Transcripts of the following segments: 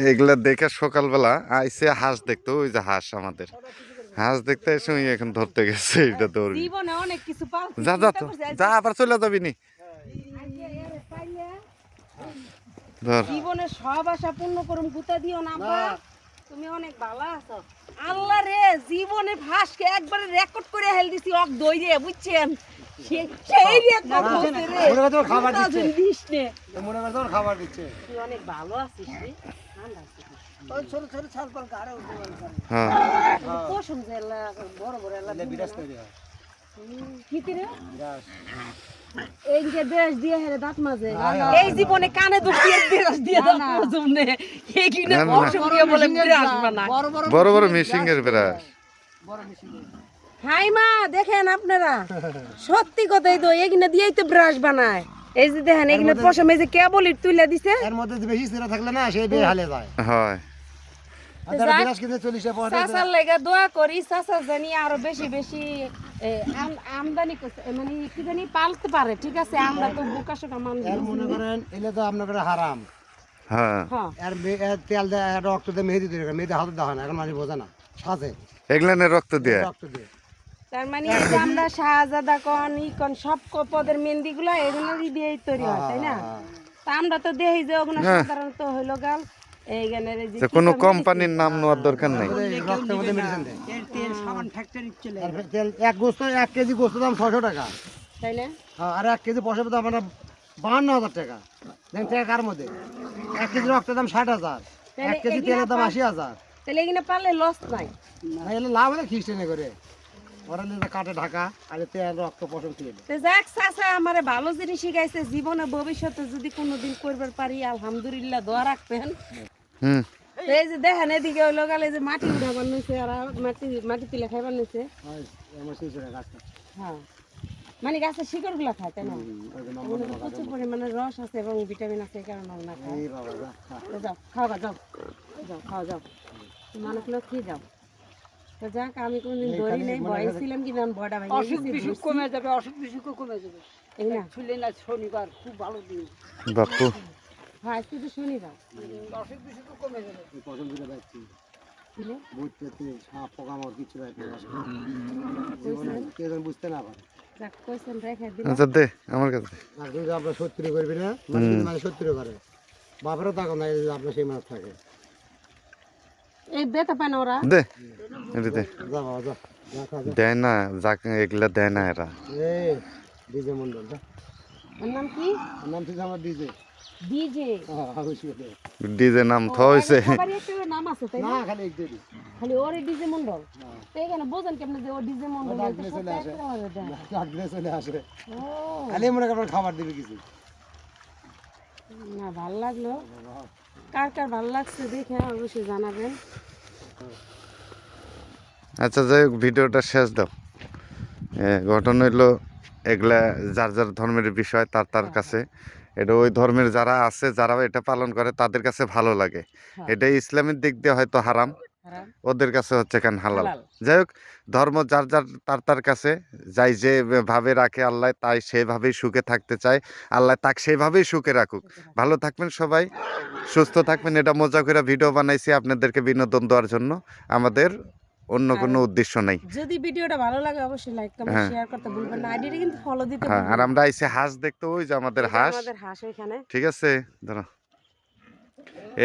এগুলা দেখে সকালবেলা আইসে হাঁস দেখতো, ওই যে হাঁস আমাদের হাঁস দেখতে এসে এখন ধরতে গেছে এটা দৌড়ি। যা যা তো যা, আবার চলে যাবি নি। জীবনে সব আশা পূর্ণ করুম, গুতা দিও না আব্বা, তুমি অনেক ভালো আছো। আল্লাহ রে, জীবনে ভাসকে একবারে রেকর্ড করে হেল দিছি অক দই রে, বুঝছেন? সেই রেকর্ড হচ্ছে রে, মনে করতে খাবার দিচ্ছে, দিস নে মনে করতে খাবার দিচ্ছে। তুই অনেক ভালো আছিস রে, ঠান্ডা আছিস। ওই ছোট ছোট ছাল পর গাড়ে উঠে হ্যাঁ পশম জেলা বড় বড় এলা বিরাজ তৈরি হয়। কি রে বিরাজ এই যে দেশ দিয়ে হেরে দাঁত মাঝে এই জীবনে কানে দুটি দেশ দিয়ে দাঁত মাঝে এই কিনে পশম দিয়ে বলে বিরাজ বানা বড় বড় মিশিং এর বিরাজ। বড় মেশিন। হাই মা, দেখেন আপনারা সত্যি কথাই তো এখানে দিয়েই তো ব্রাশ বানায়। এই যে দেখেন এখানে পশম এই যে কেবলই তুলে দিছে, এর মধ্যে বেশি সিরা থাকলে না সেই বে হালে যায়। হয় আদার বিরাজ কিনে 40 টাকা পড়ে। চাচার লাগা দোয়া করি, চাচা জানি আরো বেশি বেশি আমদানি করতে, মানে কি জানি পালতে পারে। ঠিক আছে, আমরা তো বোকাশোকা মানুষ। এর মনে করেন এলে তো আপনাদের হারাম। হ্যাঁ হ্যাঁ, এর তেল দেয়, রক্ত দেয়, মেহেদি তৈরি করে, মেহেদি হাতে দেওয়া হয় না, এখন মানুষ বোঝে না, সাজে এগুলানের রক্ত দিয়ে। রক্ত দিয়ে। তার মানে এই যে আমরা শাহজাদা কন ইকন সব পদের মেহেন্দি গুলা এগুলোরই দিয়েই তৈরি হয়, তাই না? তা আমরা তো দেখি যে ওগুলো সাধারণত হইলো গাল এই গানের এই যে কোনো কোম্পানির নাম নেওয়ার দরকার নাই। রক্তের মধ্যে মেডিসিন দেয়। তেল সাবান ফ্যাক্টরি চলে। তেল 1 কেজি গোস্ত দাম 600 টাকা। তাই না? হ্যাঁ, আর 1 কেজি পয়সা দাম আপনার 52,000 টাকা। দেখেন টাকা কার মধ্যে? 1 কেজি রক্তের দাম 60,000, 1 কেজি তেলের দাম 80,000। তাহলে এখানে পারলে লস নাই। না এলে লাভ হলে খ্রিস্টানে করে ওরা নিজে কাটে ঢাকা আর তেল রক্ত পশম খেয়ে তো যাক, চাচা আমারে ভালো জিনিস শিখাইছে, জীবনে ভবিষ্যতে যদি কোনোদিন করবার পারি আলহামদুলিল্লাহ দোয়া রাখবেন। হুম তো এই যে দেখেন এদিকে ওই লোকাল এই যে মাটি উঠাবার নিছে আর মাটি তুলে খাইবার নিছে। আমার শিশুরা গাছটা। হ্যাঁ, মানে গাছের শিকড় গুলা খায়, তাই না? ওগুলো প্রচুর পরিমাণে রস আছে এবং ভিটামিন আছে, এই কারণে না খায়। এই বাবা যা খা। তো যাও খাওয়া যাও, যাও খাওয়া যাও, মানুষ লোক খেয়ে যাও। তো যাক, আমি কোনদিন ধরি নাই, ভয় ছিলাম কিন্তু আমি ভয়টা ভাই অসুখ বিসুখ কমে যাবে, অসুখ বিসুখও কমে যাবে। এই না ছুলে না, শনিবার খুব ভালো দিন। বাপু হ্যাঁ, আজকে তো শনিবার। অসুখ বিসুখও কমে যাবে। এই পশম দিলে যাচ্ছি বুঝলে? বুঝতে সাপ পোকামাকড় কিছু রাখতে জীবনে কেউ যেন বুঝতে না পারে। যাক, কইছেন রেখে দিলাম। আচ্ছা দে আমার কাছে। আর কিন্তু আপনার শত্রু করবি না, মানে শত্রু করে বাপেরও থাকো না, এই যে আপনার সেই মানুষ থাকে। এই বেতা পায় না ওরা? দে এটা দে। যা বাবা যা, যা খা যা। দেয় না, যাকে এগুলা দেয় না এরা। এই ডিজে মন্ডল যা, ওর নাম কি? ওর নাম থেকে আমার ডিজে। ডিজে। ডিজে নাম থইছে। সবারই একটা করে নাম আছে, তাই না না? খালি এক দেরি খালি ওরে ডিজে মন্ডল। তো এখানে বোঝেন কেমনে যে ও ডিজে মন্ডল? ডাক এটা দিয়ে সব চলে আসে। একটা করে দেয়। ডাক দিয়ে চলে আসে, ও, খালি মনে করেন খাবার দিবে কিছু। না ভাল লাগলো। কার কার ভাল লাগছে দেখে অবশ্যই জানাবেন। আচ্ছা যাই হোক, ভিডিওটা শেষ দাও। ঘটনা হইলো এগুলা যার যার ধর্মের বিষয় তার তার কাছে, এটা ওই ধর্মের যারা আছে যারা এটা পালন করে তাদের কাছে ভালো লাগে। এটা ইসলামের দিক দিয়ে হয়তো হারাম, ওদের কাছে হচ্ছে কেন হালাল। যাই হোক, ধর্ম যার যার তার তার কাছে, যাই যে ভাবে রাখে আল্লাহ তাই সেভাবেই সুখে থাকতে চায়, আল্লাহ তাকে সেভাবেই সুখে রাখুক। ভালো থাকবেন সবাই, সুস্থ থাকবেন। এটা মজা করে ভিডিও বানাইছি আপনাদেরকে বিনোদন দেওয়ার জন্য, আমাদের অন্য কোনো উদ্দেশ্য নাই। যদি ভিডিওটা ভালো লাগে অবশ্যই লাইক কমেন্ট শেয়ার করতে ভুলবেন না, আইডিটা কিন্তু ফলো দিতে হ্যাঁ, ভুলবেন আর না। আমরা আইসি হাঁস দেখতে, ওই যে আমাদের হাঁস। আমাদের হাঁস ওইখানে। ঠিক আছে, ধরো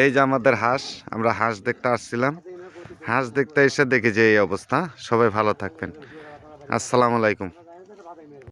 এই যে আমাদের হাঁস, আমরা হাঁস দেখতে আসছিলাম। হাঁস দেখতে এসে দেখি যে এই অবস্থা। সবাই ভালো থাকবেন, আসসালামু আলাইকুম।